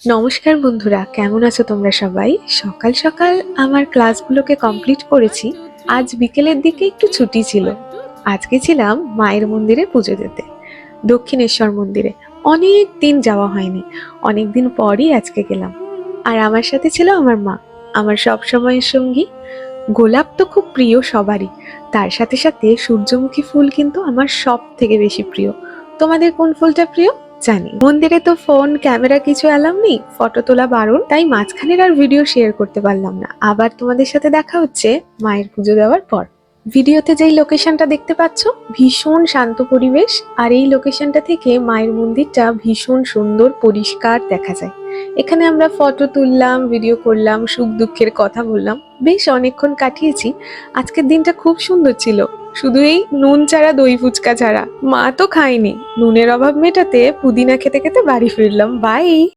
নমস্কার বন্ধুরা, কেমন আছো তোমরা সবাই? সকাল সকাল আমার ক্লাসগুলোকে কমপ্লিট করেছি। আজ বিকেলের দিকে একটু ছুটি ছিল। আজকে ছিলাম মায়ের মন্দিরে পুজো দিতে, দক্ষিণেশ্বর মন্দিরে। অনেক দিন যাওয়া হয়নি, অনেক দিন পরই আজকে গেলাম। আর আমার সাথে ছিল আমার মা, আমার সব সময়ের সঙ্গী। গোলাপ তো খুব প্রিয় সবারই, তার সাথে সাথে সূর্যমুখী ফুল কিন্তু আমার সব থেকে বেশি প্রিয়। তোমাদের কোন ফুলটা প্রিয় জানি। মন্দিরে তো ফোন ক্যামেরা কিছু অ্যালাউ নেই, ফটো তোলা বারণ, তাই মাঝখানের আর ভিডিও শেয়ার করতে পারলাম না। আবার তোমাদের সাথে দেখা হচ্ছে মায়ের পুজো দেওয়ার পর। ভিডিওতে যেই লোকেশনটা দেখতে পাচ্ছ, ভীষণ শান্ত পরিবেশ। আর এই লোকেশনটা থেকে মায়ের মন্দিরটা ভীষণ সুন্দর পরিষ্কার দেখা যায়। এখানে আমরা ফটো তুললাম, ভিডিও করলাম, সুখ দুঃখের কথা বললাম, বেশ অনেকক্ষণ কাটিয়েছি। আজকের দিনটা খুব সুন্দর ছিল, শুধু এই নুন ছাড়া দই ফুচকা ছাড়া। মা তো খায়নি, নুনের অভাব মেটাতে পুদিনা খেতে খেতে বাড়ি ফিরলাম। বাই।